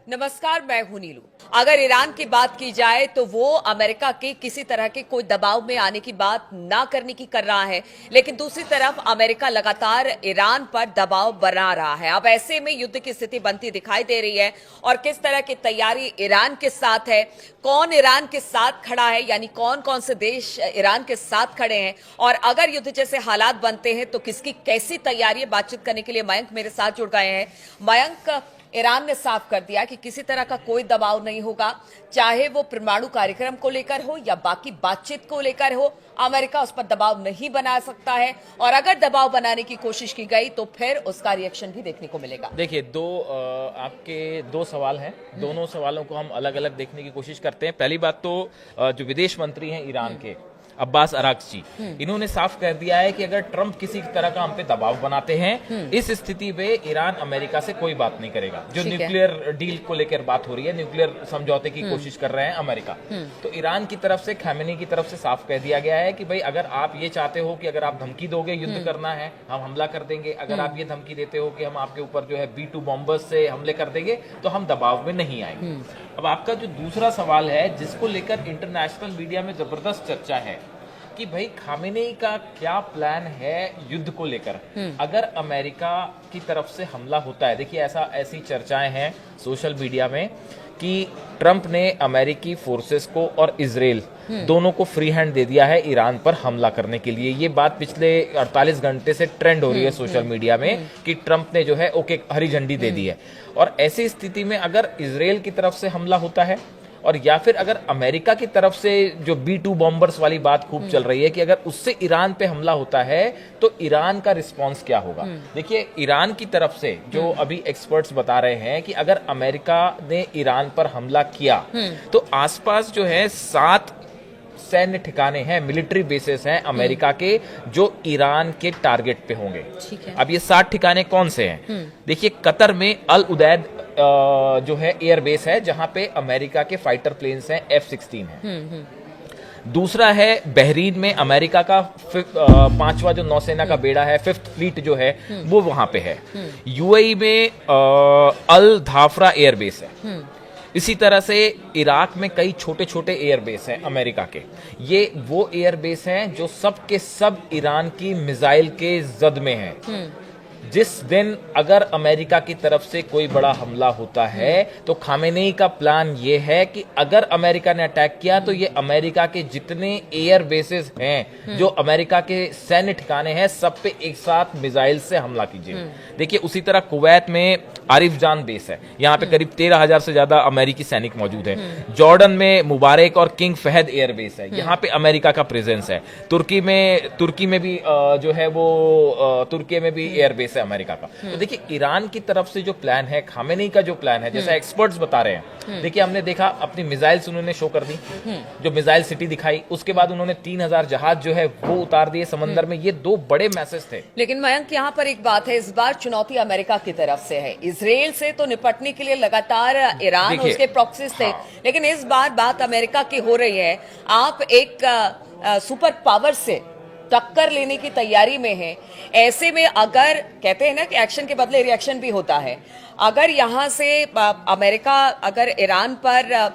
नमस्कार, मैं हूं नीलू। अगर ईरान की बात की जाए तो वो अमेरिका के किसी तरह के कोई दबाव में आने की बात ना करने की कर रहा है, लेकिन दूसरी तरफ अमेरिका लगातार ईरान पर दबाव बना रहा है। अब ऐसे में युद्ध की स्थिति बनती दिखाई दे रही है और किस तरह की तैयारी ईरान के साथ है, कौन ईरान के साथ खड़ा है, यानी कौन कौन से देश ईरान के साथ खड़े हैं और अगर युद्ध जैसे हालात बनते हैं तो किसकी कैसी तैयारी है। बातचीत करने के लिए मयंक मेरे साथ जुड़ गए हैं। मयंक, ईरान ने साफ कर दिया कि किसी तरह का कोई दबाव नहीं होगा, चाहे वो परमाणु कार्यक्रम को लेकर हो या बाकी बातचीत को लेकर हो। अमेरिका उस पर दबाव नहीं बना सकता है और अगर दबाव बनाने की कोशिश की गई तो फिर उसका रिएक्शन भी देखने को मिलेगा। देखिए, आपके दो सवाल हैं, दोनों सवालों को हम अलग अलग देखने की कोशिश करते हैं। पहली बात तो जो विदेश मंत्री हैं ईरान के, अब्बास अरागची, इन्होंने साफ कर दिया है कि अगर ट्रंप किसी तरह का हम पे दबाव बनाते हैं, इस स्थिति में ईरान अमेरिका से कोई बात नहीं करेगा। जो न्यूक्लियर डील को लेकर बात हो रही है, न्यूक्लियर समझौते की कोशिश कर रहे हैं अमेरिका, तो ईरान की तरफ से, खैमेनी की तरफ से साफ कह दिया गया है कि भाई अगर आप ये चाहते हो कि अगर आप धमकी दोगे युद्ध करना है, हम हमला कर देंगे। अगर आप ये धमकी देते हो कि हम आपके ऊपर जो है B-2 बॉम्बर्स से हमले कर देंगे, तो हम दबाव में नहीं आएंगे। अब आपका जो दूसरा सवाल है, जिसको लेकर इंटरनेशनल मीडिया में जबरदस्त चर्चा है कि भाई खामेनेई का क्या प्लान है युद्ध को लेकर अगर अमेरिका की तरफ से हमला होता है। देखिए, ऐसी चर्चाएं हैं सोशल मीडिया में कि ट्रंप ने अमेरिकी फोर्सेस को और इजराइल दोनों को फ्री हैंड दे दिया है ईरान पर हमला करने के लिए। ये बात पिछले 48 घंटे से ट्रेंड हो रही है सोशल मीडिया में कि ट्रंप ने जो है ओके हरी झंडी दे दी है। और ऐसी स्थिति में अगर इजराइल की तरफ से हमला होता है और या फिर अगर अमेरिका की तरफ से जो B-2 बॉम्बर्स वाली बात खूब चल रही है कि अगर उससे ईरान पे हमला होता है तो ईरान का रिस्पांस क्या होगा। देखिए, ईरान की तरफ से जो अभी एक्सपर्ट्स बता रहे हैं कि अगर अमेरिका ने ईरान पर हमला किया तो आसपास जो है 7 सैन्य ठिकाने हैं, मिलिट्री बेसेस हैं अमेरिका के, जो ईरान के टारगेट पे होंगे। अब ये 7 ठिकाने कौन से हैं? देखिए, कतर में अल उदैद जो है एयरबेस है, जहां पे अमेरिका के फाइटर प्लेन्स हैं, F-16 है। दूसरा है बहरीन में अमेरिका का 5वां जो नौसेना का बेड़ा है, 5th फ्लीट जो है, वो वहां पे है। UAE में अल धाफरा एयरबेस है। इसी तरह से इराक में कई छोटे छोटे एयरबेस हैं अमेरिका के। ये वो एयरबेस हैं जो सब के सब ईरान की मिसाइल के जद में हैं। जिस दिन अगर अमेरिका की तरफ से कोई बड़ा हमला होता है तो खामेनेई का प्लान ये है कि अगर अमेरिका ने अटैक किया तो ये अमेरिका के जितने एयर बेसेस हैं, जो अमेरिका के सैन्य ठिकाने हैं, सब पे एक साथ मिसाइल से हमला कीजिए। देखिए, उसी तरह कुवैत में आरिफ जान बेस है, यहाँ पे करीब 13,000 से ज्यादा अमेरिकी सैनिक मौजूद हैं। जॉर्डन में मुबारक और किंग फहद एयरबेस है, यहाँ पे अमेरिका का प्रेजेंस है। तुर्की में भी जो है वो तुर्की में भी एयरबेस है अमेरिका का। तो देखिए, ईरान की तरफ से जो प्लान है, खामेनेई का जो प्लान है, जैसा एक्सपर्ट्स बता रहे हैं, देखिए हमने देखा अपनी मिसाइल्स उन्होंने शो कर दी, जो मिसाइल सिटी दिखाई, उसके बाद उन्होंने 3,000 जहाज जो है वो उतार दिए समंदर में। ये 2 बड़े मैसेज थे। लेकिन मयंक, यहाँ पर एक बात है, इस बार चुनौती अमेरिका की तरफ से है। इजराइल से तो निपटने के लिए लगातार ईरान उसके प्रॉक्सीज थे, लेकिन इस बार बात अमेरिका की हो रही है। आप एक सुपर पावर से टक्कर लेने की तैयारी में है। ऐसे में अगर कहते हैं ना कि एक्शन के बदले रिएक्शन भी होता है, अगर यहां से अमेरिका अगर ईरान पर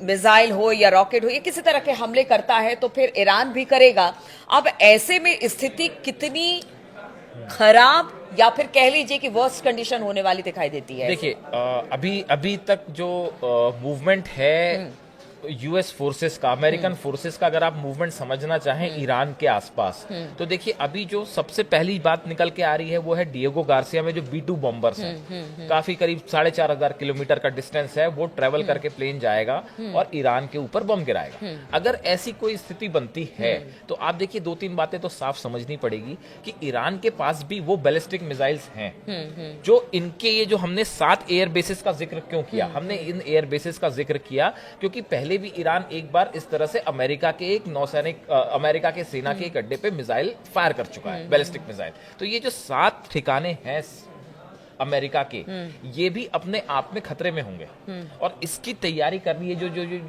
मिसाइल हो या रॉकेट हो या किसी तरह के हमले करता है तो फिर ईरान भी करेगा। अब ऐसे में स्थिति कितनी खराब या फिर कह लीजिए कि वर्स्ट कंडीशन होने वाली दिखाई देती है। देखिए, अभी तक जो मूवमेंट है यूएस फोर्सेस का, अमेरिकन फोर्सेस का, अगर आप मूवमेंट समझना चाहें ईरान के आसपास, तो देखिए अभी जो सबसे पहली बात निकल के आ रही है वो है डिएगो गार्सिया में जो B-2 बॉम्बर्स हैं। काफी करीब 4,500 किलोमीटर का डिस्टेंस है, वो ट्रेवल करके प्लेन जाएगा और ईरान के ऊपर बम गिराएगा। अगर ऐसी कोई स्थिति बनती है तो आप देखिए 2-3 बातें तो साफ समझनी पड़ेगी कि ईरान के पास भी वो बैलिस्टिक मिसाइल्स हैं। जो इनके ये जो हमने 7 एयर बेसिस का जिक्र क्यों किया, हमने इन एयर बेसिस का जिक्र किया क्योंकि पहले भी ईरान एक बार इस तरह से अमेरिका के एक नौसैनिक अमेरिका के सेना के एक अड्डे पे मिसाइल फायर कर चुका है, बैलिस्टिक मिसाइल। तो ये जो 7 ठिकाने हैं अमेरिका के, ये भी अपने आप में खतरे में होंगे। और इसकी तैयारी कर रही है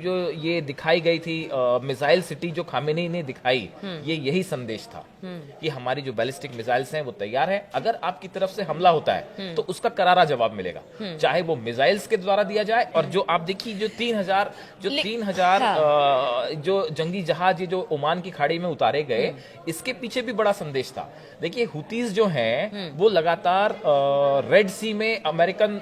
जो ये दिखाई गई थी मिसाइल सिटी जो खामेनी ने दिखाई, ये यही संदेश था कि हमारी जो बैलिस्टिक मिसाइल्स हैं वो तैयार है, अगर आपकी तरफ से हमला होता है तो उसका करारा जवाब मिलेगा, चाहे वो मिसाइल्स के द्वारा दिया जाए। और जो आप देखिए जो 3000 जो जंगी जहाज ये जो ओमान की खाड़ी में उतारे गए, इसके पीछे भी बड़ा संदेश था। देखिए हुतीज जो हैं वो लगातार रेड सी में अमेरिकन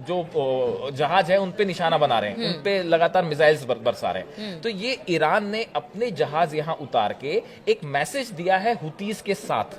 जो जहाज है उन पे निशाना बना रहे हैं, उन पे लगातार मिसाइल्स बरसा रहे हैं। तो ये ईरान ने अपने जहाज यहां उतार के एक मैसेज दिया है हुतीज के साथ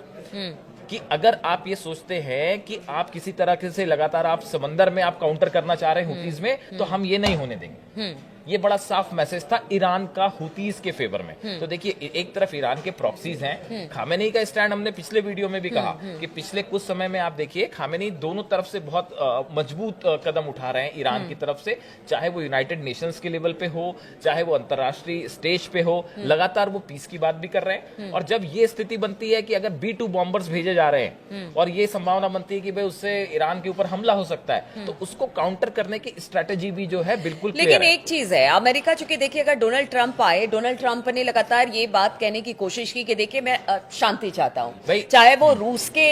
कि अगर आप ये सोचते हैं कि आप किसी तरह से लगातार आप समंदर में आप काउंटर करना चाह रहे हैं हुतीज में, तो हम ये नहीं होने देंगे। ये बड़ा साफ मैसेज था ईरान का हुतीज के फेवर में। तो देखिए एक तरफ ईरान के प्रॉक्सीज हैं, खामेनी का स्टैंड हमने पिछले वीडियो में भी कहा कि पिछले कुछ समय में आप देखिए खामेनी दोनों तरफ से बहुत मजबूत कदम उठा रहे हैं ईरान की तरफ से, चाहे वो यूनाइटेड नेशंस के लेवल पे हो, चाहे वो अंतरराष्ट्रीय स्टेज पे हो, लगातार वो पीस की बात भी कर रहे हैं। और जब ये स्थिति बनती है कि अगर B-2 बॉम्बर्स भेजे जा रहे हैं और ये संभावना बनती है कि भाई उससे ईरान के ऊपर हमला हो सकता है, तो उसको काउंटर करने की स्ट्रेटेजी भी जो है बिल्कुल क्लियर है। लेकिन एक चीज है, अमेरिका चूंकि देखिए अगर डोनाल्ड ट्रंप आए, डोनाल्ड ट्रंप ने लगातार ये बात कहने की कोशिश की कि देखिए मैं शांति चाहता हूं, चाहे वो रूस के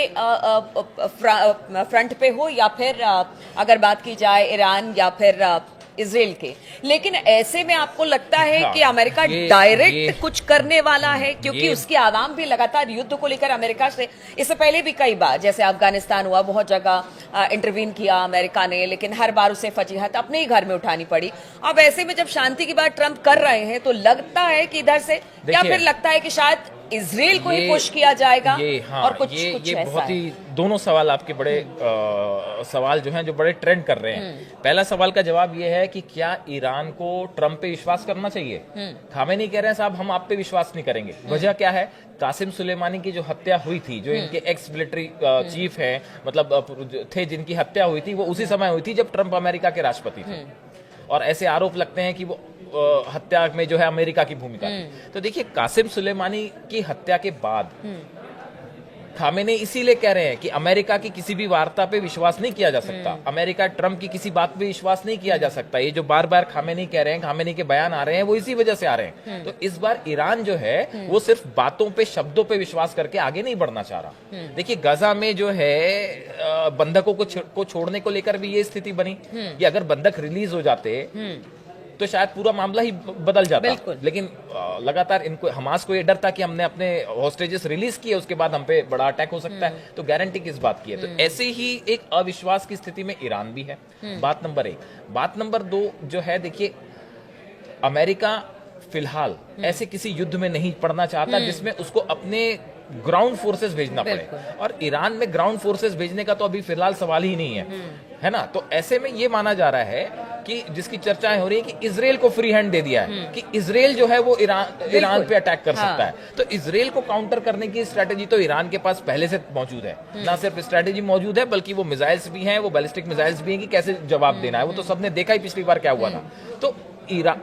फ्रंट पे हो या फिर अगर बात की जाए ईरान या फिर इजराइल के। लेकिन ऐसे में आपको लगता है कि अमेरिका डायरेक्ट कुछ करने वाला है, क्योंकि उसकी आवाम भी लगातार युद्ध को लेकर अमेरिका से इससे पहले भी कई बार, जैसे अफगानिस्तान हुआ, बहुत जगह इंटरवीन किया अमेरिका ने, लेकिन हर बार उसे फजीहत अपने ही घर में उठानी पड़ी। अब ऐसे में जब शांति की बात ट्रंप कर रहे हैं तो लगता है कि इधर से, या फिर लगता है कि शायद इजराइल को ही पुश किया जाएगा और कुछ ये बहुत ही दोनों सवाल आपके बड़े सवाल जो हैं जो बड़े ट्रेंड कर रहे हैं। पहला सवाल का जवाब ये है कि क्या ईरान को ट्रंप पे विश्वास करना चाहिए? खामेनी कह रहे हैं साहब हम आप पे विश्वास नहीं करेंगे। वजह क्या है? कासिम सुलेमानी की जो हत्या हुई थी, जो इनके एक्स मिलिट्री चीफ हैं, मतलब थे जिनकी हत्या हुई थी, वो उसी समय हुई थी जब ट्रंप अमेरिका के राष्ट्रपति थे। और ऐसे आरोप लगते हैं कि वो हत्या में जो है अमेरिका की भूमिका थी। तो देखिए कासिम सुलेमानी की हत्या के बाद खामेनी इसीलिए कह रहे हैं कि अमेरिका की किसी भी वार्ता पे विश्वास नहीं किया जा सकता, अमेरिका ट्रंप की किसी बात पे विश्वास नहीं किया जा सकता। ये जो बार बार खामेनी कह रहे हैं, खामेनी के बयान आ रहे हैं, वो इसी वजह से आ रहे हैं। तो इस बार ईरान जो है वो सिर्फ बातों पे, शब्दों पे विश्वास करके आगे नहीं बढ़ना चाह रहा। देखिए गजा में जो है बंधकों को छोड़ने को लेकर भी ये स्थिति बनी कि अगर बंधक रिलीज हो जाते तो शायद पूरा मामला ही बदल जाता। लेकिन लगातार इनको, हमास को ये डर था कि हमने अपने हॉस्टेजेस रिलीज किए, उसके बाद हम पे बड़ा अटैक हो सकता है, तो गारंटी किस बात की है? तो ऐसे ही एक अविश्वास की स्थिति में ईरान भी है। बात नंबर 1। बात नंबर 2 जो है, देखिए अमेरिका फिलहाल ऐसे किसी युद्ध में नहीं पड़ना चाहता जिसमें उसको अपने ग्राउंड फोर्सेस भेजना पड़े, और ईरान में ग्राउंड फोर्सेस भेजने का तो अभी फिलहाल सवाल ही नहीं है ना। तो ऐसे में ये माना जा रहा है कि जिसकी चर्चाएं हो रही है कि इजराइल को फ्री हैंड दे दिया है कि इजराइल जो है वो ईरान पे अटैक कर सकता है। तो इजराइल को काउंटर करने की स्ट्रेटेजी तो ईरान के पास पहले से मौजूद है। ना सिर्फ स्ट्रेटेजी मौजूद है बल्कि वो मिसाइल्स भी हैं, वो बैलिस्टिक मिसाइल्स भी हैं कि कैसे जवाब देना है। वो तो सबने देखा ही पिछली बार क्या हुआ था। तो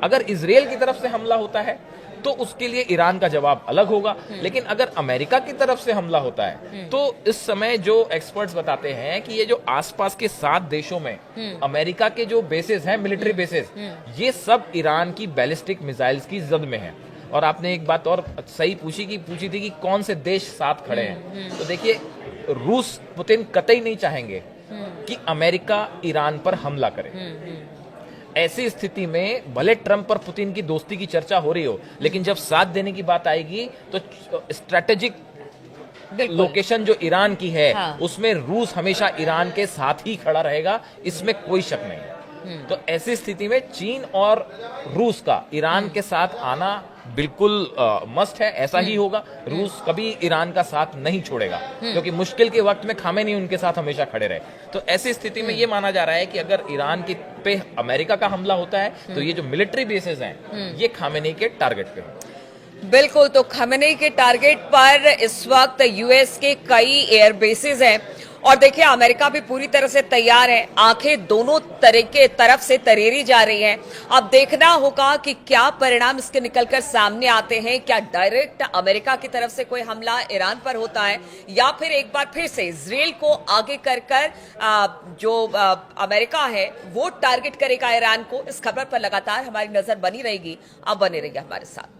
अगर इजराइल की तरफ से हमला होता है तो उसके लिए ईरान का जवाब अलग होगा, लेकिन अगर अमेरिका की तरफ से हमला होता है तो इस समय जो एक्सपर्ट्स बताते हैं कि ये जो आसपास के 7 देशों में अमेरिका के जो बेसेस हैं, मिलिट्री बेसेस, ये सब ईरान की बैलिस्टिक मिसाइल्स की जद में हैं। और आपने एक बात और सही पूछी थी कि कौन से देश साथ खड़े हैं। तो देखिए रूस, पुतिन कतई नहीं चाहेंगे कि अमेरिका ईरान पर हमला करे। ऐसी स्थिति में भले ट्रंप और पुतिन की दोस्ती की चर्चा हो रही हो, लेकिन जब साथ देने की बात आएगी तो स्ट्रेटेजिक लोकेशन जो ईरान की है, उसमें रूस हमेशा ईरान के साथ ही खड़ा रहेगा, इसमें कोई शक नहीं है। तो ऐसी स्थिति में चीन और रूस का ईरान के साथ आना बिल्कुल मस्ट है। ऐसा ही होगा। रूस कभी ईरान का साथ नहीं छोड़ेगा, क्योंकि मुश्किल के वक्त में खामेनी उनके साथ हमेशा खड़े रहे। तो ऐसी स्थिति में ये माना जा रहा है कि अगर ईरान की पे अमेरिका का हमला होता है तो ये जो मिलिट्री बेसेस हैं ये खामेनी के टारगेट पे हों। बिल्कुल, तो खमेनी के टारगेट पर इस वक्त यूएस के कई एयर बेसेस हैं और देखिए अमेरिका भी पूरी तरह से तैयार है। आंखें दोनों तरफ से तरेरी जा रही हैं। अब देखना होगा कि क्या परिणाम इसके निकलकर सामने आते हैं। क्या डायरेक्ट अमेरिका की तरफ से कोई हमला ईरान पर होता है या फिर एक बार फिर से इजराइल को आगे कर जो अमेरिका है वो टारगेट करेगा ईरान को। इस खबर पर लगातार हमारी नजर बनी रहेगी। आप बने रहिए हमारे साथ।